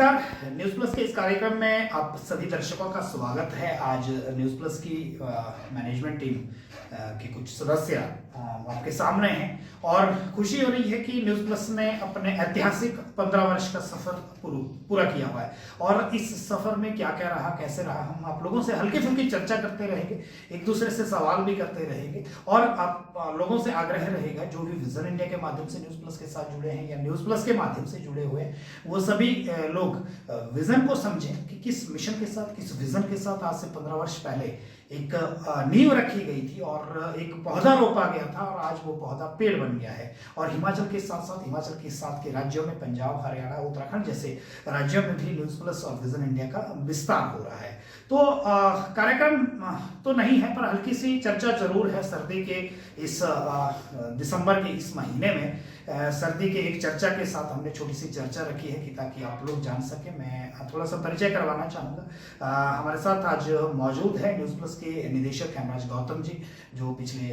नमस्कार। News plus के इस कार्यक्रम में आप सभी दर्शकों का स्वागत है। आज न्यूज प्लस की मैनेजमेंट टीम के कुछ सदस्य आपके सामने हैं और खुशी हो रही है कि न्यूज प्लस ने अपने ऐतिहासिक 15 वर्ष का सफर पूरा किया हुआ है। और इस सफर में क्या क्या रहा, कैसे रहा, हम आप लोगों से हल्की फुल्की चर्चा करते रहेंगे, एक दूसरे से सवाल भी करते रहेंगे और आप लोगों से आग्रह रहेगा जो भी विजन इंडिया के माध्यम से न्यूज प्लस के साथ जुड़े हैं या न्यूज प्लस के माध्यम से जुड़े हुए हैं, वो सभी लोग विजन को समझें कि किस मिशन के साथ, किस विजन के साथ आज से 15 वर्ष पहले एक नींव रखी गई थी और एक पौधा रोपा गया था और आज वो पौधा पेड़ बन गया है। और हिमाचल के साथ के राज्यों में, पंजाब, हरियाणा, उत्तराखंड जैसे राज्यों में भी न्यूज प्लस और विजन इंडिया का विस्तार हो रहा है। तो कार्यक्रम तो नहीं है पर हल्की सी चर्चा जरूर है। सर्दी के इस दिसंबर के इस महीने में सर्दी के एक चर्चा के साथ हमने छोटी सी चर्चा रखी है कि ताकि आप लोग जान सके। मैं थोड़ा सा परिचय करवाना चाहूँगा। हमारे साथ आज मौजूद है न्यूज प्लस के निदेशक हेमराज गौतम जी, जो पिछले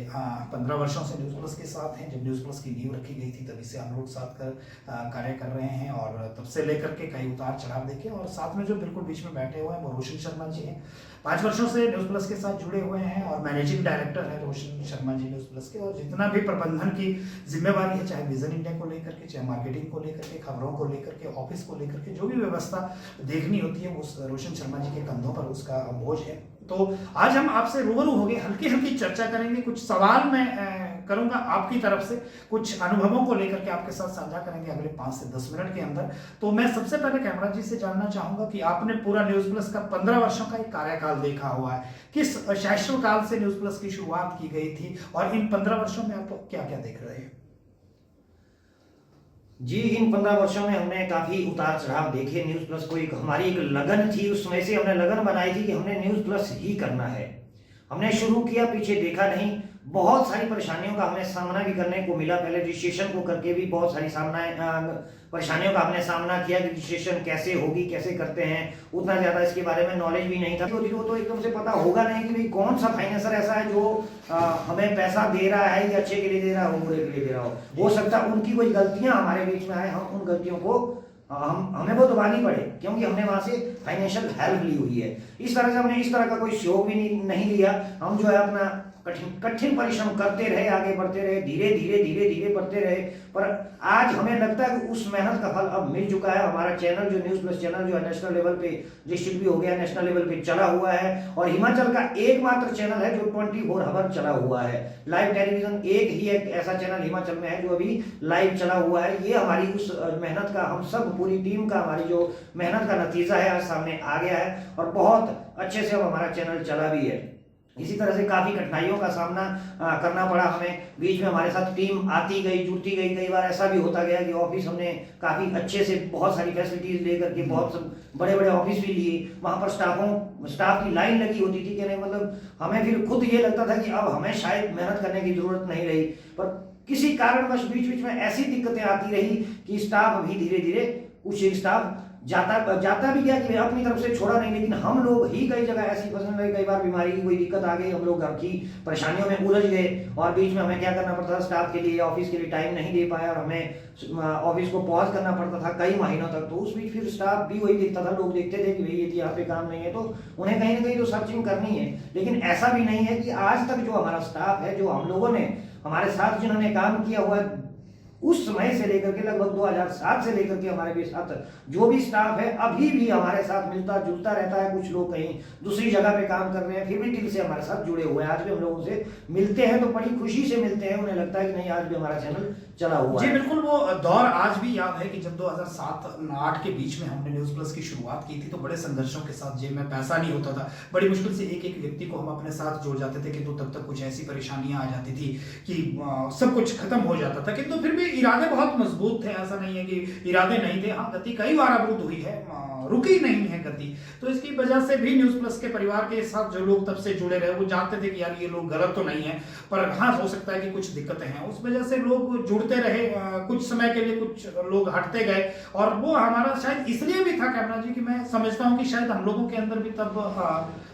15 वर्षों से न्यूज प्लस के साथ हैं। जब न्यूज प्लस की नींव रखी गई थी तभी से हम लोग साथ कार्य कर रहे हैं और तब से लेकर के कई उतार चढ़ाव देखे। और साथ में जो बिल्कुल बीच में बैठे हुए हैं वो रोशन शर्मा जी हैं, 5 वर्षों से न्यूज प्लस के साथ जुड़े हुए हैं और मैनेजिंग डायरेक्टर है रोशन शर्मा जी न्यूज प्लस के। और जितना भी प्रबंधन की जिम्मेवारी है, चाहे विजन इंडिया को लेकर के, चाहे मार्केटिंग को लेकर के, खबरों को लेकर के, ऑफिस को लेकर के, जो भी व्यवस्था देखनी होती है वो रोशन शर्मा जी के कंधों पर उसका बोझ है। तो आज हम आपसे रूबरू हो गए, हल्की हल्की चर्चा करेंगे। कुछ सवाल मैं करूंगा आपकी तरफ से, कुछ अनुभवों को लेकर के आपके साथ साझा करेंगे अगले 5 से 10 मिनट के अंदर। तो मैं सबसे पहले कैमरा जी से जानना चाहूंगा कि आपने पूरा न्यूज प्लस का 15 वर्षों का एक कार्यकाल देखा हुआ है। किस शैशव काल से न्यूज प्लस की शुरुआत की गई थी और इन 15 वर्षों में आप क्या क्या देख रहे हैं? जी, इन 15 वर्षों में हमने काफी उतार चढ़ाव देखे। न्यूज प्लस को हमारी एक लगन थी, उस समय से हमने लगन बनाई थी कि हमने न्यूज प्लस ही करना है। हमने शुरू किया, पीछे देखा नहीं। बहुत सारी परेशानियों का हमें सामना भी करने को मिला। पहले रजिस्ट्रेशन को करके भी बहुत सारी परेशानियों का हमने सामना किया कि रजिस्ट्रेशन कैसे होगी, कैसे करते हैं। उतना ज्यादा इसके बारे में नॉलेज भी नहीं था। तो एकदम से पता होगा नहीं कि भाई कौन सा फाइनेंसर ऐसा है जो हमें पैसा दे रहा है या अच्छे के लिए दे रहा हो, बुरे के लिए दे रहा हो सकता है उनकी कोई गलतियां हमारे बीच में आए, हम उन गलतियों को हमें वो दबानी पड़े क्योंकि हमने वहां से फाइनेंशियल हेल्प ली हुई है। इस तरह से हमने इस तरह का कोई सहयोग भी नहीं लिया। हम जो है अपना कठिन परिश्रम करते रहे, आगे बढ़ते रहे, धीरे धीरे बढ़ते रहे। पर आज हमें लगता है कि उस मेहनत का फल अब मिल चुका है। हमारा चैनल जो न्यूज प्लस चैनल जो है नेशनल लेवल पे डिस्ट्रिक्ट भी हो गया, नेशनल लेवल पे चला हुआ है और हिमाचल का एकमात्र चैनल है जो 24 आवर चला हुआ है। लाइव टेलीविजन एक ही एक ऐसा चैनल हिमाचल में है जो अभी लाइव चला हुआ है। ये हमारी उस मेहनत का, हम सब पूरी टीम का, हमारी जो मेहनत का नतीजा है आज सामने आ गया है और बहुत अच्छे से अब हमारा चैनल चला भी है। इसी तरह से काफी कठिनाइयों का सामना करना पड़ा हमें। बीच में हमारे साथ टीम आती गई, जुड़ती गई। कई बार ऐसा भी होता गया कि ऑफिस हमने काफी अच्छे से बहुत सारी फैसिलिटीज लेकर के बहुत बड़े बड़े ऑफिस भी लिए। वहां पर स्टाफ की लाइन लगी होती थी कि नहीं, मतलब हमें फिर खुद ये लगता था कि अब हमें शायद मेहनत करने की जरूरत नहीं रही। पर किसी कारणवश बीच में ऐसी दिक्कतें आती रही कि स्टाफ भी धीरे धीरे कुछ स्टाफ जाता भी गया कि अपनी तरफ से छोड़ा नहीं, लेकिन हम लोग ही कई जगह ऐसी फंसने लगे। कई बार बीमारी की कोई दिक्कत आ गई, हम लोग घर की परेशानियों में उलझ गए और बीच में हमें क्या करना पड़ता था, स्टाफ के लिए, ऑफिस के लिए टाइम नहीं दे पाया और हमें ऑफिस को पॉज करना पड़ता था कई महीनों तक। तो उस बीच फिर स्टाफ भी वही देखता था, लोग देखते थे कि भाई ये यहाँ पे काम नहीं है तो उन्हें कहीं ना कहीं तो सर्चिंग करनी है। लेकिन ऐसा भी नहीं है कि आज तक जो हमारा स्टाफ है, जो हम लोगों ने हमारे साथ जिन्होंने काम किया हुआ है उस समय से लेकर के लगभग 2007 से लेकर के हमारे भी साथ जो भी स्टाफ है अभी भी हमारे साथ मिलता जुलता रहता है। कुछ लोग कहीं दूसरी जगह पे काम कर रहे हैं, फिर भी दिल से हमारे साथ जुड़े हुए हैं। आज भी हम लोगों से मिलते हैं तो बड़ी खुशी से मिलते हैं। उन्हें लगता है कि नहीं, आज भी हमारा चैनल चला हुआ है। जी बिल्कुल, वो दौर आज भी याद है कि जब 2007-8 के बीच में हमने न्यूज प्लस की शुरुआत की थी तो बड़े संघर्षों के साथ, जेब में पैसा नहीं होता था, बड़ी मुश्किल से एक एक व्यक्ति को हम अपने साथ जोड़ जाते थे। किंतु तब तक कुछ ऐसी परेशानियां आ जाती थी कि सब कुछ खत्म हो जाता था। किंतु फिर भी इरादे बहुत मजबूत थे, ऐसा नहीं है कि इरादे नहीं थे। हाँ, गति कई बार अवरुद्ध हुई है, रुकी नहीं है गति। तो इसकी वजह से भी न्यूज प्लस के परिवार के साथ जो लोग तब से जुड़े रहे वो जानते थे कि यार ये लोग गलत तो नहीं है, पर हाँ हो सकता है कि कुछ दिक्कतें हैं। उस वजह से लोग जुड़ते रहे, कुछ समय के लिए कुछ लोग हटते गए और वो हमारा शायद इसलिए भी था कैमरा जी कि मैं समझता हूँ कि शायद हम लोगों के अंदर भी तब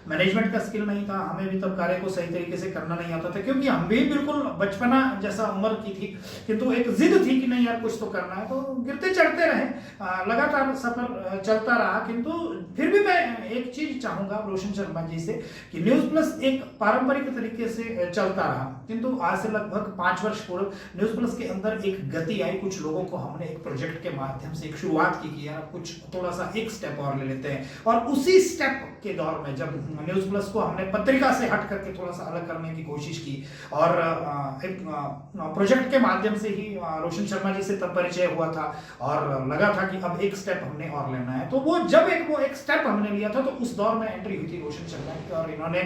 मैनेजमेंट का स्किल नहीं था, हमें भी तब कार्य को सही तरीके से करना नहीं आता था, क्योंकि हम भी बिल्कुल बचपना जैसा उम्र की थी, किंतु एक जिद थी कि नहीं यार कुछ तो करना है, तो गिरते चढ़ते रहे, लगातार सफर चलता रहा। किंतु फिर भी मैं एक चीज चाहूंगा रोशन शर्मा जी से कि न्यूज प्लस एक पारंपरिक तरीके से चलता रहा, किंतु आज से लगभग 5 वर्ष पूर्व न्यूज प्लस के अंदर एक गति आई। कुछ लोगों को हमने एक प्रोजेक्ट के माध्यम से एक शुरुआत की कि यार कुछ थोड़ा सा एक स्टेप और ले लेते हैं, और उसी स्टेप के दौर में जब न्यूज प्लस को हमने पत्रिका से हट करके थोड़ा सा अलग करने की कोशिश की, और एक प्रोजेक्ट के माध्यम से ही रोशन शर्मा जी से तब परिचय हुआ था, और लगा था कि अब एक स्टेप हमने और लेना है। तो वो जब वो एक स्टेप हमने लिया था, तो उस दौर में एंट्री हुई थी रोशन शर्मा की, और इन्होंने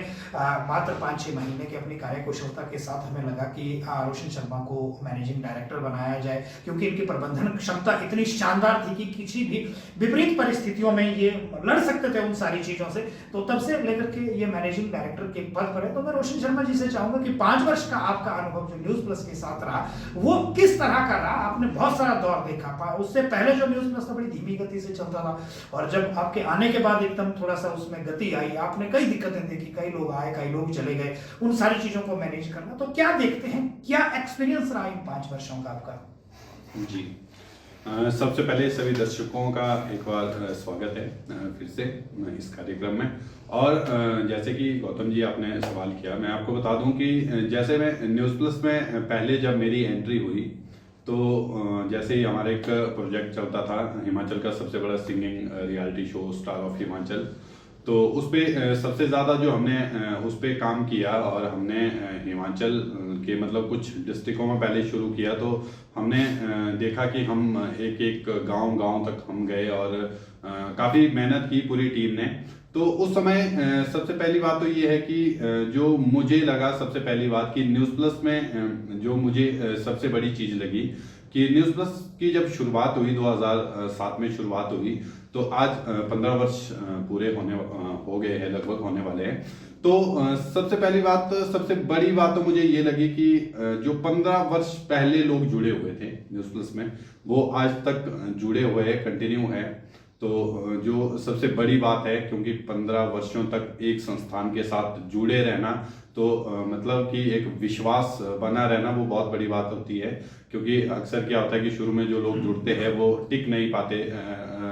मात्र 5-6 महीने की अपनी कार्यकुशलता के साथ हमें लगा कि रोशन शर्मा को मैनेजिंग डायरेक्टर बनाया जाए, क्योंकि इनकी प्रबंधन क्षमता इतनी शानदार थी कि किसी भी विपरीत परिस्थितियों में ये लड़ सकते थे उन सारी चीजों से। तो तब से लेकर के ये मैनेजिंग डायरेक्टर के पद पर है। तो मैं रोशन शर्मा जी से चाहूंगा कि 5 वर्ष का आपका अनुभव जो न्यूज प्लस के साथ रहा, वो किस तरह का रहा? आपने बहुत सारा दौर देखा, उससे पहले जो न्यूज प्लस था बड़ी धीमी गति से चलता था, और जब आपके आने के बाद एकदम थोड़ा सा उसमें गति आई, आपने कई दिक्कतें देखी, कई लोग आए, कई लोग चले गए, उन सारी चीजों को मैनेज करना। तो क्या देखते हैं, क्या एक्सपीरियंस रहा इन 5 वर्षों का आपका? जी, सबसे पहले सभी दर्शकों का एक बार स्वागत है फिर से इस कार्यक्रम में। और जैसे कि गौतम जी आपने सवाल किया, मैं आपको बता दूं कि जैसे मैं न्यूज़ प्लस में पहले जब मेरी एंट्री हुई, तो जैसे ही हमारा एक प्रोजेक्ट चलता था हिमाचल का सबसे बड़ा singing reality show star of Himachal, तो उस पर सबसे ज़्यादा जो हमने उस पर काम किया, और हमने हिमाचल के मतलब कुछ डिस्ट्रिक्टों में पहले शुरू किया, तो हमने देखा कि हम एक एक गांव तक हम गए, और काफ़ी मेहनत की पूरी टीम ने। तो उस समय सबसे पहली बात तो ये है कि जो मुझे लगा सबसे पहली बात कि न्यूज़ प्लस में जो मुझे सबसे बड़ी चीज़ लगी कि न्यूज़ प्लस की जब शुरुआत हुई 2007 में शुरुआत हुई, तो आज 15 वर्ष पूरे हो गए हैं, लगभग होने वाले हैं। तो सबसे पहली बात, सबसे बड़ी बात तो मुझे ये लगी कि जो 15 वर्ष पहले लोग जुड़े हुए थे न्यूज़ प्लस में, वो आज तक जुड़े हुए हैं, कंटिन्यू है। तो जो सबसे बड़ी बात है, क्योंकि 15 वर्षों तक एक संस्थान के साथ जुड़े रहना, तो मतलब कि एक विश्वास बना रहना, वो बहुत बड़ी बात होती है। क्योंकि अक्सर क्या होता है कि शुरू में जो लोग जुड़ते हैं वो टिक नहीं पाते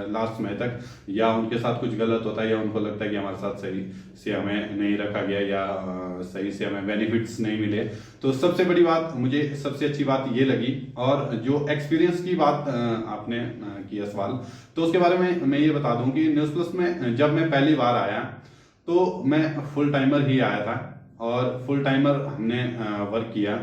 लास्ट समय तक, या उनके साथ कुछ गलत होता है, या उनको लगता है कि हमारे साथ सही से हमें नहीं रखा गया, या सही से हमें बेनिफिट्स नहीं मिले। तो सबसे बड़ी बात, मुझे सबसे अच्छी बात ये लगी। और जो एक्सपीरियंस की बात आपने किया सवाल, तो उसके बारे में मैं ये बता दूं कि न्यूज़ प्लस में जब मैं पहली बार आया, तो मैं फुल टाइमर ही आया था, और फुल टाइमर हमने वर्क किया।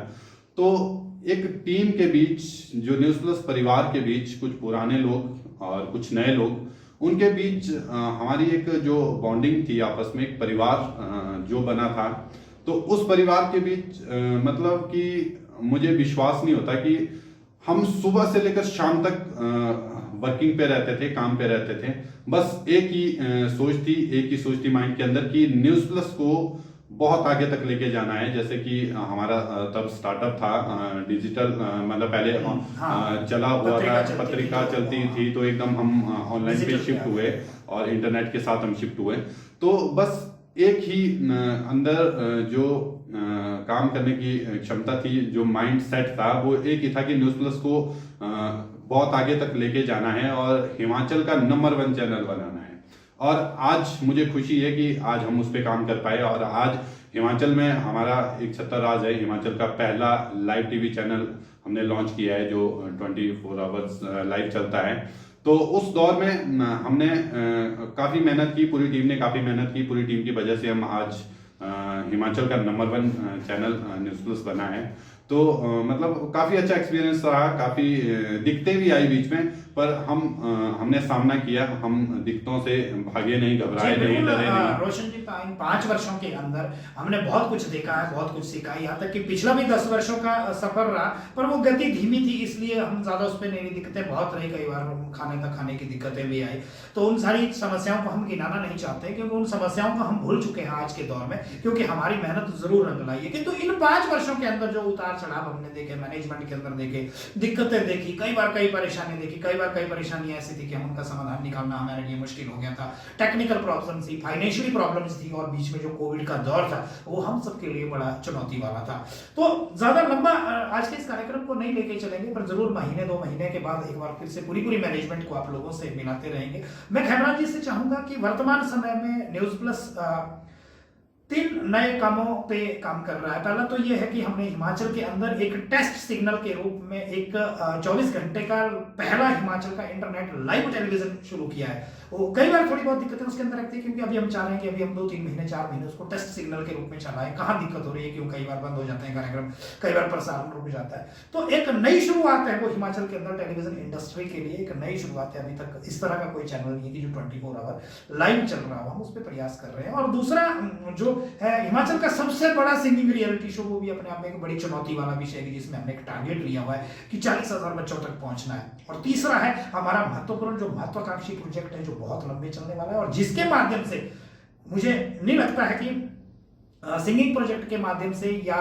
तो एक टीम के बीच, जो न्यूज़ प्लस परिवार के बीच, कुछ पुराने लोग और कुछ नए लोग, उनके बीच हमारी एक जो बॉन्डिंग थी आपस में, एक परिवार जो बना था। तो उस परिवार के बीच मतलब कि मुझे विश्वास नहीं होता कि हम सुबह से लेकर शाम तक वर्किंग पे रहते थे, काम पे रहते थे। बस एक ही सोच थी माइंड के अंदर कि न्यूज़ प्लस को बहुत आगे तक लेके जाना है। जैसे कि हमारा तब स्टार्टअप था डिजिटल, मतलब पहले चला हुआ था, पत्रिका चलती थी, तो एकदम हम ऑनलाइन पे शिफ्ट हुए और इंटरनेट के साथ हम शिफ्ट हुए। तो बस एक ही अंदर जो काम करने की क्षमता थी, जो माइंड सेट था, वो एक ही था कि न्यूज़ प्लस को बहुत आगे तक लेके जाना है और हिमाचल का नंबर 1 चैनल बनाना है। और आज मुझे खुशी है कि आज हम उस पर काम कर पाए, और आज हिमाचल में हमारा एक छत्तर राज है, हिमाचल का पहला लाइव टीवी चैनल हमने लॉन्च किया है, जो 24 आवर्स लाइव चलता है। तो उस दौर में हमने काफ़ी मेहनत की, पूरी टीम ने काफ़ी मेहनत की, पूरी टीम की वजह से हम आज हिमाचल का नंबर 1 चैनल न्यूज़ प्लस बना है। तो मतलब काफ़ी अच्छा एक्सपीरियंस रहा, काफ़ी दिक्कतें भी आई बीच में, पर हमने सामना किया, हम दिक्कतों से भागे नहीं, घबराए नहीं, डरे नहीं। रोशन जी, इन 5 वर्षों के अंदर हमने बहुत कुछ देखा है, बहुत कुछ सीखा है, यहाँ तक कि पिछला भी 10 वर्षों का सफर रहा, पर वो गति धीमी थी, इसलिए हम ज्यादा उस पर नहीं, दिक्कतें बहुत रही, कई बार खाने की दिक्कतें भी आई। तो उन सारी समस्याओं को हम गिनाना नहीं चाहते, क्योंकि उन समस्याओं को हम भूल चुके हैं आज के दौर में, क्योंकि हमारी मेहनत जरूर रंग लाई है। किंतु इन 5 वर्षों के अंदर जो उतार उतार चढ़ाव हमने देखे, मैनेजमेंट के अंदर देखे, दिक्कतें देखी, कई बार कई परेशानी देखी, कई बार कई परेशानियां ऐसी थी कि हम उनका समाधान निकालना हमारे लिए मुश्किल हो गया था। टेक्निकल प्रॉब्लम्स थी, फाइनेंशियली प्रॉब्लम्स थी, और बीच में जो कोविड का दौर था वो हम सबके लिए बड़ा चुनौती वाला था। तो ज्यादा लंबा आज के इस कार्यक्रम को नहीं लेके चलेंगे, पर जरूर महीने 2 महीने के बाद एक बार फिर से पूरी मैनेजमेंट को आप लोगों से मिलाते रहेंगे। मैं खैबराज जी से चाहूंगा कि वर्तमान समय में न्यूज प्लस 3 नए कामों पे काम कर रहा है। पहला तो ये है कि हमने हिमाचल के अंदर एक टेस्ट सिग्नल के रूप में एक 24 घंटे का पहला हिमाचल का इंटरनेट लाइव टेलीविजन शुरू किया है। वो कई बार थोड़ी बहुत दिक्कतें उसके अंदर रखती है, क्योंकि अभी हम चाह रहे हैं कि अभी हम 2-3 महीने 4 महीने उसको टेस्ट सिग्नल के रूप में चलाएं। कहाँ दिक्कत हो रही है, क्यों कई बार बंद हो जाते हैं कार्यक्रम, कई बार प्रसारण रुक जाता है। तो एक नई शुरुआत है वो हिमाचल के अंदर टेलीविजन इंडस्ट्री के लिए एक नई शुरुआत है। अभी तक इस तरह का कोई चैनल नहीं है कि जो 24 आवर लाइव चल रहा हो, हम उस पर प्रयास कर रहे हैं। और दूसरा जो है हिमाचल का सबसे बड़ा सिंगिंग रियलिटी शो, वो भी अपने आप में एक बड़ी चुनौती वाला विषय है, जिसमें हमने एक टारगेट लिया हुआ है कि 40,000 बच्चों तक पहुंचना है। और तीसरा है हमारा महत्वपूर्ण जो महत्वाकांक्षी प्रोजेक्ट है, जो बहुत लंबे चलने वाला है, और जिसके माध्यम से मुझे नहीं लगता है कि सिंगिंग प्रोजेक्ट के माध्यम से या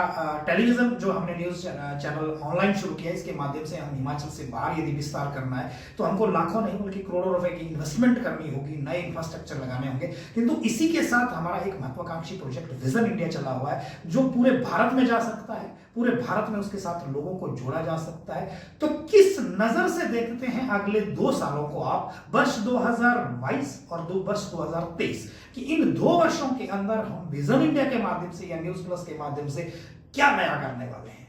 टेलीविजन जो हमने न्यूज चैनल ऑनलाइन शुरू किया है, इसके माध्यम से हम हिमाचल से बाहर यदि विस्तार करना है तो हमको लाखों नहीं बल्कि करोड़ों रुपए की इन्वेस्टमेंट करनी होगी, नए इंफ्रास्ट्रक्चर लगाने होंगे। किंतु इसी के साथ हमारा एक महत्वाकांक्षी प्रोजेक्ट विजन इंडिया चला हुआ है, जो पूरे भारत में जा सकता है, पूरे भारत में उसके साथ लोगों को जोड़ा जा सकता है। तो किस नजर से देखते हैं अगले 2 सालों को आप, वर्ष 2022 और वर्ष 2023, कि इन 2 वर्षों के अंदर हम विजन इंडिया के माध्यम से या न्यूज प्लस के माध्यम से क्या नया करने वाले हैं?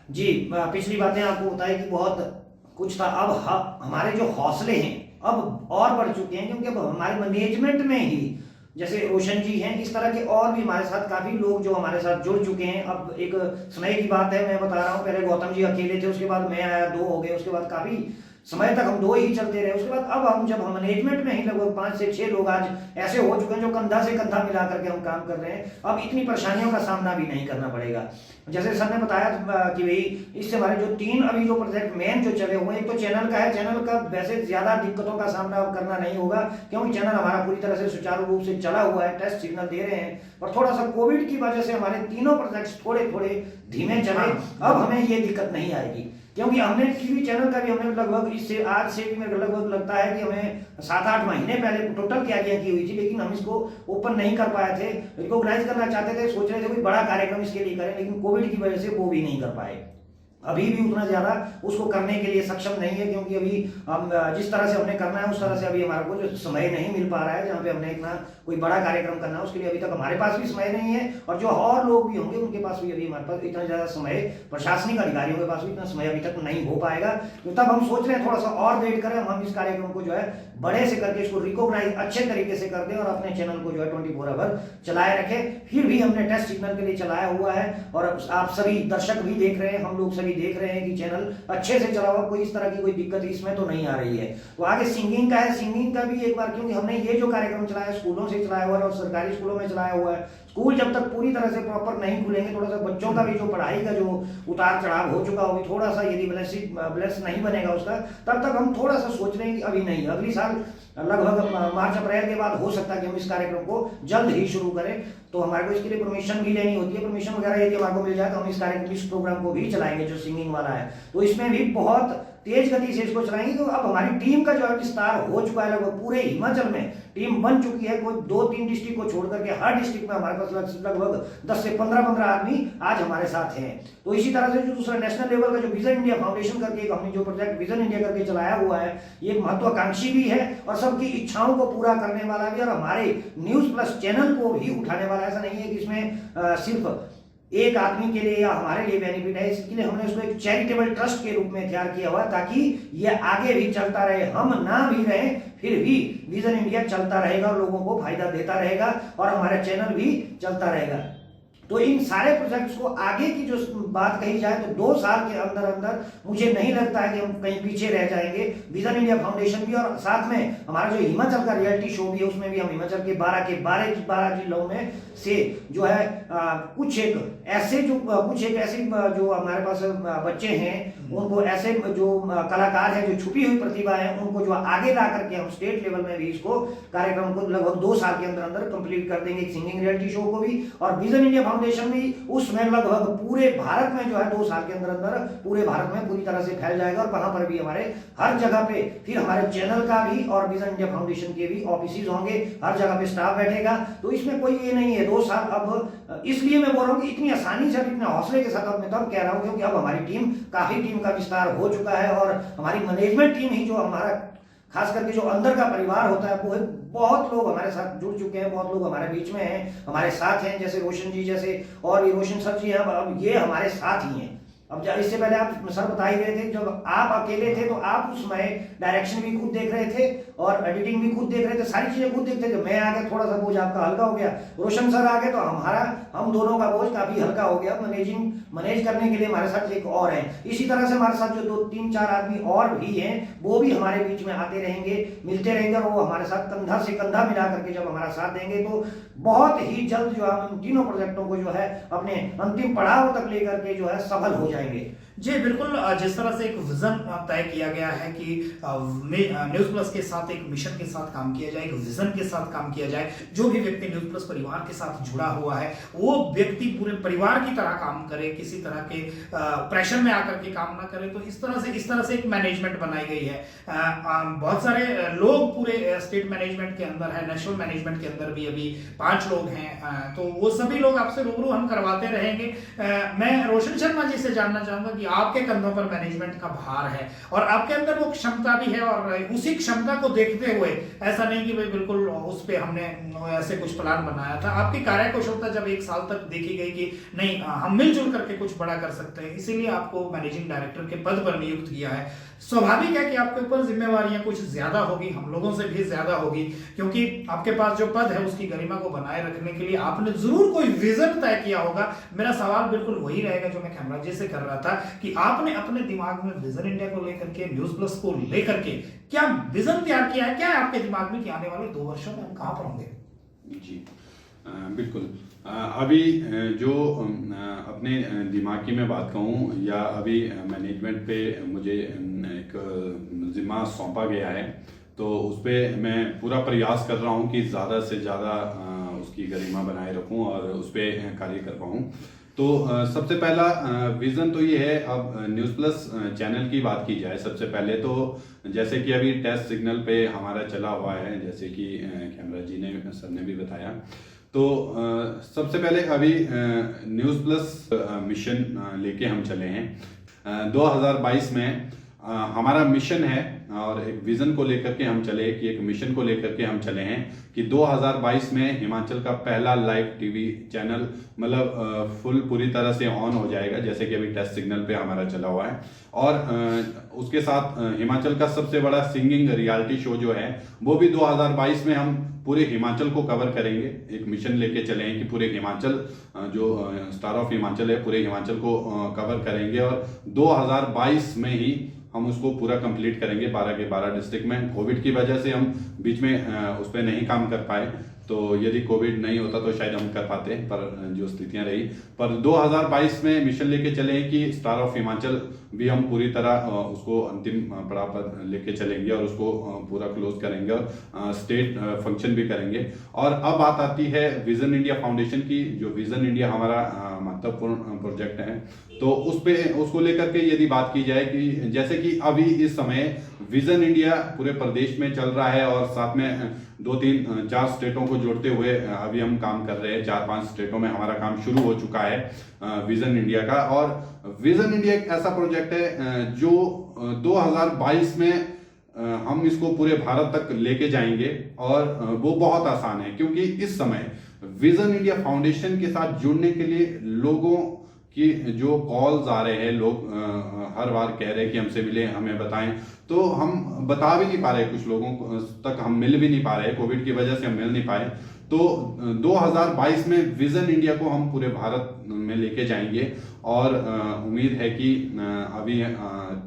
जी, पिछली बातें आपको बताई कि बहुत कुछ था। अब हमारे जो हौसले हैं अब और बढ़ चुके हैं, क्योंकि अब हमारे मैनेजमेंट में ही जैसे रोशन जी हैं, इस तरह के और भी हमारे साथ काफी लोग जो हमारे साथ जुड़ चुके हैं। अब एक समय की बात है, मैं बता रहा हूँ, पहले गौतम जी अकेले थे, उसके बाद मैं आया, 2 हो गए, उसके बाद काफी समय तक हम 2 ही चलते रहे। उसके बाद अब हम जब हम मैनेजमेंट में ही लगभग 5 से 6 लोग आज ऐसे हो चुके हैं जो कंधा से कंधा मिला करके हम काम कर रहे हैं। अब इतनी परेशानियों का सामना भी नहीं करना पड़ेगा। जैसे सर ने बताया कि भाई इससे हमारे जो 3 अभी जो प्रोजेक्ट मेन जो चले हुए हैं, एक तो चैनल का है। चैनल का वैसे ज्यादा दिक्कतों का सामना करना नहीं होगा, क्योंकि चैनल हमारा पूरी तरह से सुचारू रूप से चला हुआ है, टेस्ट सिग्नल दे रहे हैं। और थोड़ा सा कोविड की वजह से हमारे तीनों प्रोजेक्ट थोड़े थोड़े धीमे चले। अब हमें ये दिक्कत नहीं आएगी, क्योंकि हमने टीवी चैनल का भी हमने लगभग इससे आज से भी मेरे लगभग लगता है कि हमें 7-8 महीने पहले टोटल तैयारियां की हुई थी, लेकिन हम इसको ओपन नहीं कर पाए थे। रिकॉग्नाइज करना चाहते थे, सोच रहे थे कोई बड़ा कार्यक्रम इसके लिए करें, लेकिन कोविड की वजह से वो भी नहीं कर पाए। अभी भी उतना ज्यादा उसको करने के लिए सक्षम नहीं है, क्योंकि अभी हम जिस तरह से हमने करना है उस तरह से अभी हमारे को जो समय नहीं मिल पा रहा है, जहाँ पे हमने इतना कोई बड़ा कार्यक्रम करना है, उसके लिए अभी तक हमारे पास भी समय नहीं है। और जो और लोग भी होंगे उनके पास भी अभी हमारे पास इतना ज्यादा समय, प्रशासनिक अधिकारियों के पास भी इतना समय अभी तक नहीं हो पाएगा। तो तब हम सोच रहे हैं थोड़ा सा और वेट करें, हम इस कार्यक्रम को जो है बड़े से करके इसको रिकॉग्नाइज अच्छे तरीके से कर दें और अपने चैनल को जो है 24 आवर चलाए रखें। फिर भी हमने टेस्ट सिग्नल के लिए चलाया हुआ है, और आप सभी दर्शक भी देख रहे हैं, हम लोग सभी देख रहे हैं कि चैनल अच्छे से चला हुआ, कोई इस तरह की कोई दिक्कत इसमें तो नहीं आ रही है। तो आगे सिंगिंग का है, सिंगिंग का भी एक बार, क्योंकि हमने ये जो कार्यक्रम चलाया स्कूलों से चलाया हुआ है और सरकारी स्कूलों में चलाया हुआ है। स्कूल जब तक पूरी तरह से प्रॉपर नहीं खुलेंगे, थोड़ा सा बच्चों का भी जो पढ़ाई का जो उतार चढ़ाव हो चुका होगी, थोड़ा सा यदि बैलेंस नहीं बनेगा उसका, तब तक हम थोड़ा सा सोच रहे हैं कि अभी नहीं, अगली साल लगभग मार्च अप्रैल के बाद हो सकता है कि हम इस कार्यक्रम को जल्द ही शुरू करें। तो हमारे को इसके लिए परमिशन भी लेनी होती है। परमिशन वगैरह यदि हमारे को मिल जाए तो हम इस कार्यक्रम, इस प्रोग्राम को भी चलाएंगे जो सिंगिंग वाला है। तो इसमें भी बहुत तेज गति से इसको चलाएंगे। तो अब हमारी टीम का जो है विस्तार हो चुका है, लगभग पूरे हिमाचल में टीम बन चुकी है। कोई 2-3 डिस्ट्रिक्ट को छोड़ करके हर डिस्ट्रिक्ट में हमारे पास लगभग 10 से 15 आदमी आज हमारे साथ हैं। तो इसी तरह से जो दूसरा नेशनल लेवल का जो विजन इंडिया फाउंडेशन करके हमने जो प्रोजेक्ट विजन इंडिया करके चलाया हुआ है, ये महत्वाकांक्षी भी है और सबकी इच्छाओं को पूरा करने वाला भी, और हमारे न्यूज प्लस चैनल को भी उठाने वाला। ऐसा नहीं है कि इसमें सिर्फ एक आदमी के लिए या हमारे लिए बेनिफिट है, इसके लिए हमने उसको एक चैरिटेबल ट्रस्ट के रूप में तैयार किया हुआ, ताकि ये आगे भी चलता रहे। हम ना भी रहे फिर भी विजन इंडिया चलता रहेगा और लोगों को फायदा देता रहेगा, और हमारा चैनल भी चलता रहेगा। तो इन सारे प्रोजेक्ट्स को आगे की जो बात कही जाए तो 2 साल के अंदर अंदर मुझे नहीं लगता है कि हम कहीं पीछे रह जाएंगे। विजन इंडिया फाउंडेशन भी और साथ में हमारा जो हिमाचल का रियलिटी शो भी है, उसमें भी हम हिमाचल के 12 जिलों में से जो है कुछ एक ऐसे जो हमारे पास बच्चे हैं उनको ऐसे जो कलाकार है, जो छुपी हुई प्रतिभा है, उनको जो आगे ला करके हम स्टेट लेवल में भी इसको कार्यक्रम को लगभग 2 साल के अंदर अंदर कंप्लीट कर देंगे, एक सिंगिंग रियलिटी शो को भी, और विजन इंडिया फाउंडेशन भी उसमें लगभग पूरे भारत में जो है 2 साल के अंदर अंदर पूरे भारत में पूरी तरह से फैल जाएगा, और वहां पर भी हमारे हर जगह पे फिर हमारे चैनल का भी और विजन इंडिया फाउंडेशन के भी ऑफिस होंगे, हर जगह पे स्टाफ बैठेगा। तो इसमें कोई ये नहीं है 2 साल, अब इसलिए मैं बोल रहा हूँ कि इतनी आसानी से, इतने हौसले के साथ अब मैं तब कह रहा हूँ क्योंकि अब हमारी काफी टीम का विस्तार हो चुका है, और हमारी मैनेजमेंट टीम ही जो हमारा खास करके जो अंदर का परिवार होता है वो बहुत लोग हमारे साथ जुड़ चुके हैं, बहुत लोग हमारे बीच में हैं, हमारे साथ हैं, जैसे रोशन जी जैसे, और ये रोशन सर जी हैं, अब ये हमारे साथ ही हैं। अब इससे पहले आप सर बता ही रहे थे, जब आप अकेले थे तो आप उसमें डायरेक्शन भी खुद देख रहे थे और एडिटिंग भी खुद देख रहे थे, सारी चीजें खुद देखते थे। मैं आ गया, थोड़ा सा बोझ आपका हल्का हो गया, रोशन सर आ गए तो हम दोनों का बोझ काफी हल्का हो गया। मैनेज करने के लिए हमारे साथ एक और है, इसी तरह से हमारे साथ जो 2-3-4 आदमी और भी हैं वो भी हमारे बीच में आते रहेंगे, मिलते रहेंगे, और वो हमारे साथ कंधा से कंधा मिला करके जब हमारा साथ देंगे तो बहुत ही जल्द जो हम इन तीनों प्रोजेक्टों को जो है अपने अंतिम पड़ाव तक लेकर के जो है सफल हो जाएंगे। जी बिल्कुल, जिस तरह से एक विजन तय किया गया है कि न्यूज़ प्लस के साथ एक मिशन के साथ काम किया जाए, एक विजन के साथ काम किया जाए, जो भी व्यक्ति न्यूज़ प्लस परिवार के साथ जुड़ा हुआ है वो व्यक्ति पूरे परिवार की तरह काम करे, किसी तरह के प्रेशर में आकर के काम ना करे। तो इस तरह से एक मैनेजमेंट बनाई गई है। बहुत सारे लोग पूरे स्टेट मैनेजमेंट के अंदर है, नेशनल मैनेजमेंट के अंदर भी अभी 5 लोग हैं, तो वो सभी लोग आपसे रूबरू हम करवाते रहेंगे। मैं रोशन शर्मा जी से जानना चाहूंगा कि आपके कंधों पर मैनेजमेंट का भार है और आपके अंदर वो क्षमता भी है, और उसी क्षमता को देखते हुए ऐसा नहीं कि भाई बिल्कुल उस पे हमने ऐसे कुछ प्लान बनाया था। आपकी कार्यकुशलता जब 1 साल तक देखी गई कि नहीं हम मिलजुल करके कुछ बड़ा कर सकते हैं, इसीलिए आपको मैनेजिंग डायरेक्टर के पद पर नियुक्त किया है। स्वाभाविक है कि आपके ऊपर जिम्मेवारियां कुछ ज्यादा होगी, हम लोगों से भी ज्यादा होगी, क्योंकि आपके पास जो पद है उसकी गरिमा को बनाए रखने के लिए आपने जरूर कोई विजन तय किया होगा। मेरा सवाल बिल्कुल वही रहेगा जो मैं कैमरा जी से कर रहा था कि आपने अपने दिमाग में विजन इंडिया को लेकर के, न्यूज़ प्लस को लेकर के क्या विजन तैयार किया है? क्या है आपके दिमाग में कि आने वाले 2 वर्षों में हम कहां पर होंगे? जी बिल्कुल, अभी जो अपने दिमाग की मैं बात कहूँ या अभी मैनेजमेंट पे मुझे एक जिम्मा सौंपा गया है, तो उस पर मैं पूरा प्रयास कर रहा हूँ कि ज़्यादा से ज़्यादा उसकी गरिमा बनाए रखूँ और उस पर कार्य कर पाऊँ। तो सबसे पहला विज़न तो ये है, अब न्यूज़ प्लस चैनल की बात की जाए सबसे पहले तो जैसे कि अभी टेस्ट सिग्नल पे हमारा चला हुआ है, जैसे कि कैमरा जी ने सर ने भी बताया, तो सबसे पहले अभी न्यूज़ प्लस मिशन लेके हम चले हैं। 2022 में हमारा मिशन है और एक विजन को लेकर के हम चले कि एक मिशन को लेकर के हम चले हैं कि 2022 में हिमाचल का पहला लाइव टीवी चैनल मतलब फुल पूरी तरह से ऑन हो जाएगा, जैसे कि अभी टेस्ट सिग्नल पे हमारा चला हुआ है। और उसके साथ हिमाचल का सबसे बड़ा सिंगिंग रियलिटी शो जो है वो भी 2022 में हम पूरे हिमाचल को कवर करेंगे। एक मिशन लेके चले हैं कि पूरे हिमाचल, जो स्टार ऑफ हिमाचल है, पूरे हिमाचल को कवर करेंगे और 2022 में ही हम उसको पूरा कंप्लीट करेंगे 12 के 12 डिस्ट्रिक्ट में। कोविड की वजह से हम बीच में उस पर नहीं काम कर पाए, तो यदि कोविड नहीं होता तो शायद हम कर पाते, पर जो स्थितियां रही। पर 2022 में मिशन लेके चले कि स्टार ऑफ हिमाचल भी हम पूरी तरह उसको अंतिम पड़ाव पर लेके चलेंगे और उसको पूरा क्लोज करेंगे और स्टेट फंक्शन भी करेंगे। और अब बात आती है विजन इंडिया फाउंडेशन की, जो विजन इंडिया हमारा महत्वपूर्ण प्रोजेक्ट है, तो उसको लेकर के यदि बात की जाए कि जैसे कि अभी इस समय विजन इंडिया पूरे प्रदेश में चल रहा है और साथ में 2-3-4 स्टेटों को जोड़ते हुए अभी हम काम कर रहे हैं। 4-5 स्टेटों में हमारा काम शुरू हो चुका है विजन इंडिया का। और विजन इंडिया एक ऐसा प्रोजेक्ट है जो 2022 में हम इसको पूरे भारत तक लेके जाएंगे और वो बहुत आसान है, क्योंकि इस समय विजन इंडिया फाउंडेशन के साथ जुड़ने के लिए लोगों कि जो कॉल्स आ रहे हैं, लोग हर बार कह रहे हैं कि हमसे मिले, हमें बताएं, तो हम बता भी नहीं पा रहे, कुछ लोगों तक हम मिल भी नहीं पा रहे, कोविड की वजह से हम मिल नहीं पाए। तो 2022 में विजन इंडिया को हम पूरे भारत में लेके जाएंगे और उम्मीद है कि अभी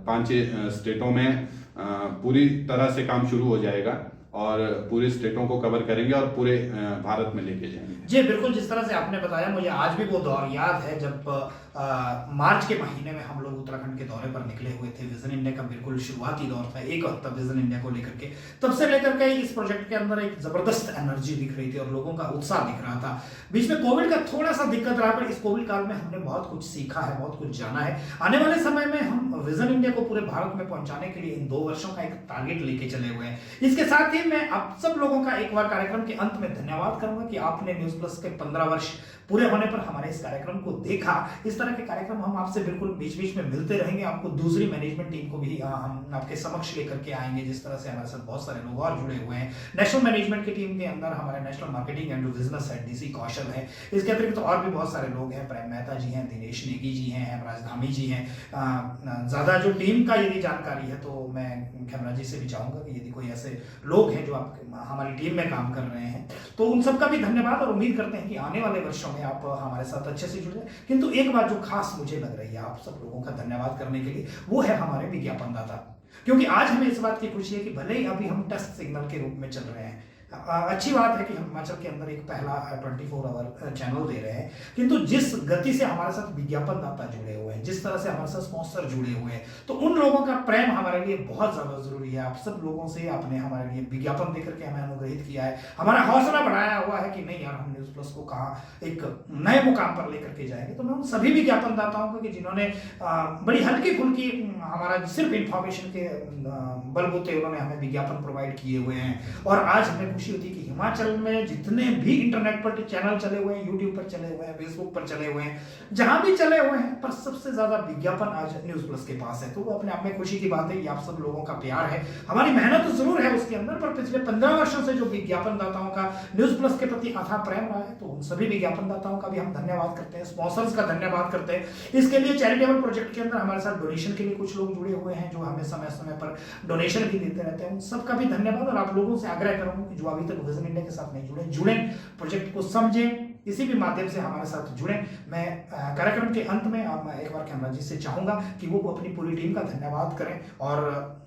5-6 स्टेटों में पूरी तरह से काम शुरू हो जाएगा और पूरे स्टेटों को कवर करेंगे और पूरे भारत में लेके जाएंगे। जी बिल्कुल, जिस तरह से आपने बताया मुझे आज भी वो दौर याद है जब मार्च के महीने में हम लोग उत्तराखंड के दौरे पर निकले हुए थे। विजन इंडिया का बिल्कुल शुरुआती दौर था, एक हफ्ता विजन इंडिया को लेकर के। तब से लेकर के इस प्रोजेक्ट के अंदर एक जबरदस्त एनर्जी दिख रही थी और लोगों का उत्साह दिख रहा था। बीच में कोविड का थोड़ा सा दिक्कत रहा, पर इस कोविड काल में हमने बहुत कुछ सीखा है, बहुत कुछ जाना है। आने वाले समय में हम विजन इंडिया को पूरे भारत में पहुंचाने के लिए इन 2 वर्षों का एक टारगेट लेके चले हुए हैं। इसके साथ ही मैं आप सब लोगों का एक बार कार्यक्रम के अंत में धन्यवाद करूंगा कि आपने न्यूज प्लस के 15 वर्ष पूरे होने पर हमारे इस कार्यक्रम को देखा। इस तरह के कार्यक्रम हम आपसे बिल्कुल बीच बीच में मिलते रहेंगे। आपको दूसरी मैनेजमेंट टीम को भी हम आपके समक्ष लेकर के आएंगे, जिस तरह से हमारे साथ बहुत सारे लोग और जुड़े हुए हैं। नेशनल मैनेजमेंट की टीम के अंदर हमारे national marketing and business head DC Kaushal है। इसके अतिरिक्त और भी बहुत सारे लोग हैं, प्रेम मेहता जी हैं, दिनेश नेगी जी हैं, हेमराज धामी जी हैं। ज्यादा जो टीम का यदि जानकारी है तो मैं हेमराज जी से भी चाहूंगा कि यदि कोई ऐसे लोग हैं जो आप हमारी टीम में काम कर रहे हैं तो उन सबका भी धन्यवाद, और उम्मीद करते हैं कि आने वाले वर्षों में आप हमारे साथ अच्छे से जुड़े। किंतु एक बात जो खास मुझे लग रही है आप सब लोगों का धन्यवाद करने के लिए, वो है हमारे विज्ञापनदाता। क्योंकि आज हमें इस बात की खुशी है कि भले ही अभी हम टेस्ट सिग्नल के रूप में चल रहे हैं, अच्छी बात है कि हम हिमाचल के अंदर एक पहला 24 आवर चैनल दे रहे हैं, किंतु जिस गति से हमारे साथ विज्ञापनदाता जुड़े हुए हैं, जिस तरह से हमारे साथ स्पॉन्सर जुड़े हुए हैं, तो उन लोगों का प्रेम हमारे लिए बहुत ज्यादा जरूरी है। आप सब लोगों से आपने हमारे लिए विज्ञापन देकर के हमें अनुग्रहित किया है, हमारा हौसला बढ़ाया हुआ है कि नहीं यार हम न्यूज प्लस को कहाँ एक नए मुकाम पर लेकर के जाएंगे। तो मैं उन सभी विज्ञापनदाताओं को कि जिन्होंने बड़ी हल्की फुल्की हमारा सिर्फ इंफॉर्मेशन के बलबूते उन्होंने हमें विज्ञापन प्रोवाइड किए हुए हैं। और आज हमें खुशी होती है कि हिमाचल में जितने भी इंटरनेट पर चैनल चले हुए हैं, यूट्यूब पर चले हुए हैं, फेसबुक पर चले हुए हैं, जहां भी चले हुए हैं, पर सबसे ज्यादा विज्ञापन आज न्यूज प्लस के पास है। तो वो अपने आप में खुशी की बात है कि आप सब लोगों का प्यार है, हमारी मेहनत तो जरूर है उसके अंदर, पर पिछले 15 वर्षों से जो विज्ञापनदाताओं का न्यूज प्लस के प्रति अथाह प्रेम रहा है, तो उन सभी विज्ञापनदाताओं का भी हम धन्यवाद करते हैं, स्पॉन्सर्स का धन्यवाद करते हैं। इसके लिए चैरिटेबल प्रोजेक्ट के अंदर हमारे साथ डोनेशन के लिए कुछ लोग जुड़े हुए हैं जो हमें समय समय पर डोनेशन भी देते रहते हैं, उन सबका भी धन्यवाद। और आप लोगों से आग्रह करूंगा कि जो अभी तक विजन इंडिया के साथ नहीं जुड़े, प्रोजेक्ट को समझें, इसी भी माध्यम से हमारे साथ जुड़े। मैं कार्यक्रम के अंत में मैं एक बार कैमरा जी से चाहूंगा कि वो अपनी पूरी टीम का धन्यवाद करें और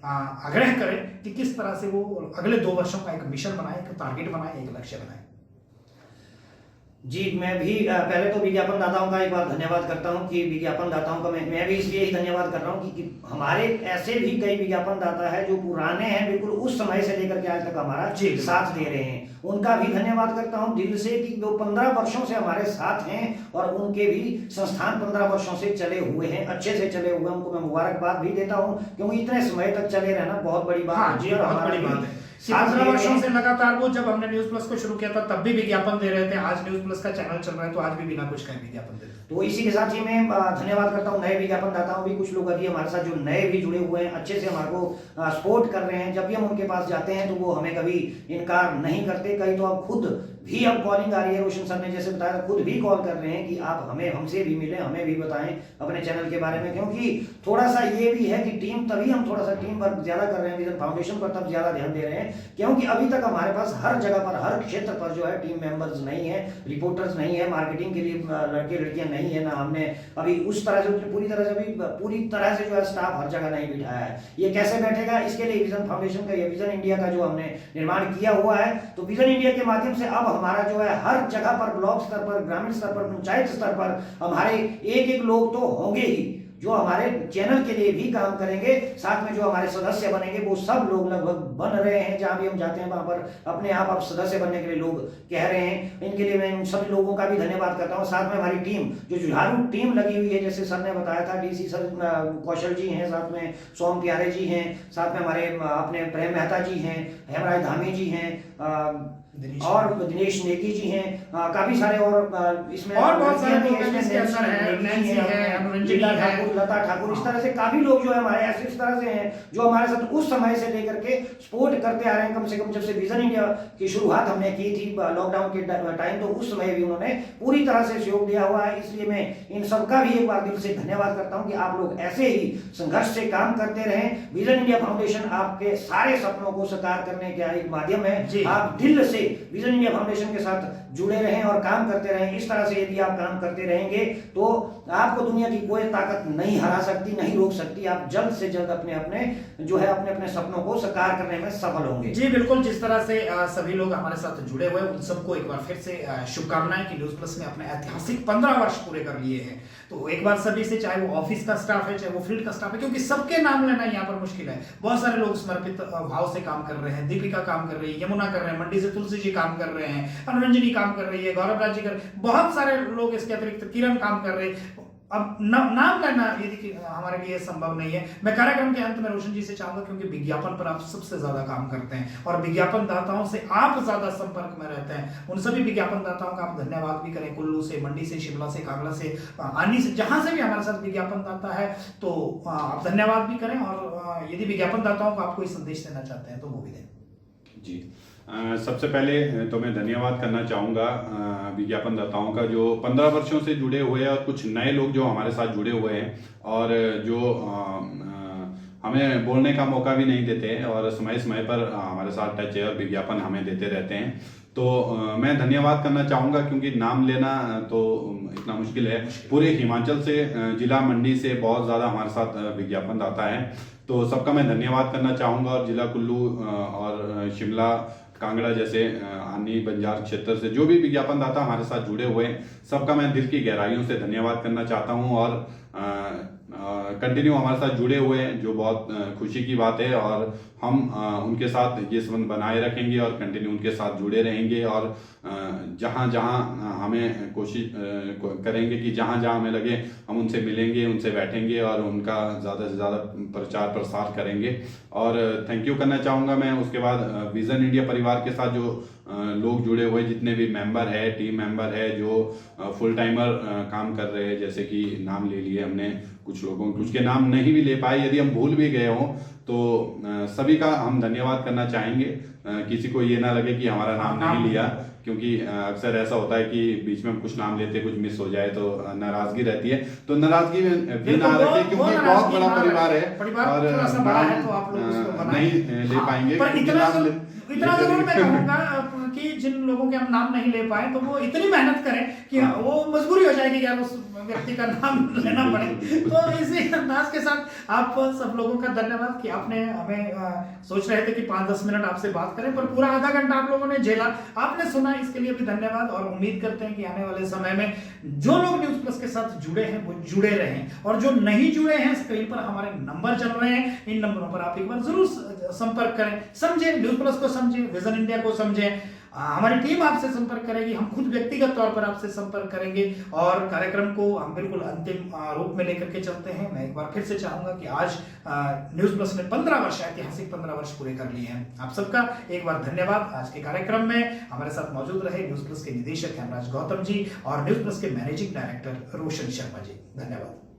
आग्रह करें कि किस तरह से वो अगले 2 वर्षों का एक मिशन बनाए, एक टारगेट बनाए, एक लक्ष्य बनाए। जी, मैं भी पहले तो विज्ञापनदाताओं का एक बार धन्यवाद करता हूं कि विज्ञापनदाताओं का मैं भी इसलिए ही धन्यवाद कर रहा हूं कि हमारे ऐसे भी कई विज्ञापनदाता है जो पुराने हैं, बिल्कुल उस समय से लेकर के आज तक हमारा साथ दे रहे हैं। उनका भी धन्यवाद करता हूं दिल से कि वो 15 वर्षों से हमारे साथ हैं और उनके भी संस्थान 15 वर्षों से चले हुए हैं, अच्छे से चले हुए हैं। उनको मैं मुबारकबाद भी देता हूं क्योंकि इतने समय तक चले रहना बहुत बड़ी बात है। बहुत बड़ी बात है। 15 वर्षों से लगातार वो जब हमने न्यूज प्लस को शुरू किया था तब भी विज्ञापन दे रहे थे, आज न्यूज प्लस का चैनल चल रहा है तो आज भी बिना कुछ कहे विज्ञापन दे रहे हैं। तो इसी के साथ ही मैं धन्यवाद करता हूं नए विज्ञापनदाताओं भी, कुछ लोग अभी हमारे साथ जो नए भी जुड़े हुए हैं, अच्छे से हमारे को सपोर्ट कर रहे हैं। जब भी हम उनके पास जाते हैं तो वो हमें कभी इनकार नहीं करते। कई तो अब खुद भी अब कॉलिंग आ रही है, रोशन सर ने जैसे बताया, खुद भी कॉल कर रहे हैं कि आप हमसे भी मिलें, हमें भी बताएं अपने चैनल के बारे में। क्योंकि थोड़ा सा ये भी है कि टीम, तभी हम थोड़ा सा टीम वर्क ज्यादा कर रहे हैं विजन फाउंडेशन पर, तब ज्यादा ध्यान दे रहे हैं क्योंकि अभी तक हमारे पास हर जगह पर, हर क्षेत्र पर जो है टीम मेंबर्स नहीं है, रिपोर्टर्स नहीं है, मार्केटिंग के लिए लड़के लड़कियां नहीं है ना। हमने अभी उस तरह से पूरी तरह से जो है स्टाफ हर जगह नहीं बिठाया है। ये कैसे बैठेगा, इसके लिए विजन फाउंडेशन का, ये विजन इंडिया का जो हमने निर्माण किया हुआ है, तो विजन इंडिया के माध्यम से अब हमारा जो है हर जगह पर, ब्लॉक स्तर पर, ग्रामीण स्तर पर, पंचायत स्तर पर हमारे एक लोग तो होंगे ही जो हमारे चैनल के लिए भी काम करेंगे। साथ में जो हमारे सदस्य बनेंगे वो सब लोग लगभग बन रहे हैं, जहां भी हम जाते हैं वहां पर अपने आप सदस्य बनने के लिए लोग कह रहे हैं। इनके लिए मैं उन सभी लोगों का भी धन्यवाद करता हूं। साथ में हमारी टीम, जो जुझारू टीम लगी हुई है, जैसे सर ने बताया था, डीसी सर कौशल जी हैं, साथ में सोम प्यारे जी हैं, साथ में हमारे अपने प्रेम मेहता जी हैं, हेमराज धामी जी हैं, और दिनेश नेगी जी हैं, काफी सारे और इसमें और बहुत सारे लोग हैं, लता ठाकुर, इस तरह से काफी लोग जो है हमारे ऐसे इस तरह से हैं जो हमारे साथ उस समय से लेकर के सपोर्ट करते आ रहे हैं। कम से कम जब से विजन इंडिया की शुरुआत हमने की थी लॉकडाउन के टाइम, तो उस समय भी उन्होंने पूरी तरह से सहयोग दिया हुआ है। इसलिए मैं इन सबका भी एक बार दिल से धन्यवाद करता हूं कि आप लोग ऐसे ही संघर्ष से काम करते रहें। विजन इंडिया फाउंडेशन आपके सारे सपनों को साकार करने का एक माध्यम है। आप दिल से विजन इंडिया फाउंडेशन के साथ जुड़े रहें और काम करते रहें। इस तरह से यदि आप काम करते रहेंगे तो आपको दुनिया की कोई ताकत नहीं हरा सकती, नहीं रोक सकती। आप जल्द से जल्द अपने अपने सपनों को साकार करने में सफल होंगे। जी बिल्कुल, जिस तरह से सभी लोग हमारे साथ जुड़े हुए हैं उन सबको एक बार फिर से शुभकामनाएं कि न्यूज प्लस ने अपने ऐतिहासिक 15 वर्ष पूरे कर लिए हैं। तो एक बार सभी से, चाहे वो ऑफिस का स्टाफ है, चाहे वो फील्ड का स्टाफ है, क्योंकि सबके नाम लेना यहाँ पर मुश्किल है। बहुत सारे लोग समर्पित भाव से काम कर रहे हैं। दीपिका काम कर रही है, यमुना कर रहे हैं, मंडी से तुलसी जी काम कर रहे हैं, अनुरंजनी काम कर रही है, गौरव राज जी कर, बहुत सारे लोग इसके अतिरिक्त किरण काम कर रहे हैं। अब नाम लेना यदि हमारे लिए संभव नहीं है। मैं कार्यक्रम के अंत में रोशन जी से चाहूंगा, क्योंकि विज्ञापन पर आप सबसे ज्यादा काम करते हैं और विज्ञापन दाताओं से आप ज्यादा संपर्क में रहते हैं, उन सभी विज्ञापन दाताओं का आप धन्यवाद भी करें। कुल्लू से, मंडी से, शिमला से, कांगड़ा से, आनी से, जहां से भी हमारे साथ विज्ञापन दाता है तो आप धन्यवाद भी करें। और यदि विज्ञापन दाताओं को आप कोई संदेश देना चाहते हैं तो वो भी दें। जी, सबसे पहले तो मैं धन्यवाद करना चाहूँगा विज्ञापनदाताओं का, जो 15 वर्षों से जुड़े हुए हैं और कुछ नए लोग जो हमारे साथ जुड़े हुए हैं और जो हमें बोलने का मौका भी नहीं देते हैं और समय समय पर हमारे साथ टच है और विज्ञापन हमें देते रहते हैं। तो मैं धन्यवाद करना चाहूँगा, क्योंकि नाम लेना तो इतना मुश्किल है। पूरे हिमाचल से, जिला मंडी से बहुत ज़्यादा हमारे साथ विज्ञापन दाता है, तो सबका मैं धन्यवाद करना चाहूँगा। और जिला कुल्लू और शिमला, कांगड़ा जैसे आनी बंजार क्षेत्र से जो भी विज्ञापन दाता हमारे साथ जुड़े हुए हैं, सबका मैं दिल की गहराइयों से धन्यवाद करना चाहता हूं। और कंटिन्यू हमारे साथ जुड़े हुए हैं, जो बहुत खुशी की बात है। और हम उनके साथ ये संबंध बनाए रखेंगे और कंटिन्यू उनके साथ जुड़े रहेंगे। और जहां जहां हमें कोशिश करेंगे कि जहां जहां हमें लगे हम उनसे मिलेंगे, उनसे बैठेंगे और उनका ज़्यादा से ज़्यादा प्रचार प्रसार करेंगे। और थैंक यू करना चाहूँगा मैं। उसके बाद विजन इंडिया परिवार के साथ जो लोग जुड़े हुए, जितने भी मेंबर है, टीम मेंबर है, जो फुल टाइमर काम कर रहे हैं, जैसे कि नाम ले लिए हमने कुछ लोगों, कुछ के नाम नहीं भी ले पाए, यदि हम भूल भी गए हों तो सभी का हम धन्यवाद करना चाहेंगे। किसी को ये ना लगे कि हमारा नाम नहीं लिया, क्योंकि अक्सर ऐसा होता है कि बीच में हम कुछ नाम लेते, कुछ मिस हो जाए तो नाराजगी रहती है। तो नाराजगी में भी ना रखें, क्योंकि बहुत बड़ा परिवार है और नाम नहीं ले पाएंगे। इतना जरूर मैं कहूंगा कि जिन लोगों के हम नाम नहीं ले पाए तो वो इतनी मेहनत करें कि वो मजबूरी हो जाएगी यार उस व्यक्ति का नाम लेना पड़े। तो इसी अंदाज के साथ आप सब लोगों का धन्यवाद कि आपने हमें सोच रहे थे कि 5-10 मिनट आपसे बात करें, पर पूरा आधा घंटा आप लोगों ने झेला, आपने सुना, इसके लिए भी धन्यवाद। और उम्मीद करते हैं कि आने वाले समय में जो लोग न्यूज प्लस के साथ जुड़े हैं वो जुड़े रहें, और जो नहीं जुड़े हैं स्क्रीन पर हमारे नंबर चल रहे हैं, इन नंबरों पर आप एक बार जरूर संपर्क करें, समझें न्यूज प्लस को, समझें विजन इंडिया को, समझें। हमारी टीम आपसे संपर्क करेगी, हम खुद व्यक्तिगत तौर पर आपसे संपर्क करेंगे और कार्यक्रम को हम बिल्कुल अंतिम रूप में लेकर के चलते हैं। मैं एक बार फिर से चाहूंगा कि आज न्यूज प्लस ने 15 वर्ष, ऐतिहासिक 15 वर्ष पूरे कर लिए हैं। आप सबका एक बार धन्यवाद। आज के कार्यक्रम में हमारे साथ मौजूद रहे न्यूज प्लस के निदेशक हेमराज गौतम जी और न्यूज प्लस के मैनेजिंग डायरेक्टर रोशन शर्मा जी। धन्यवाद।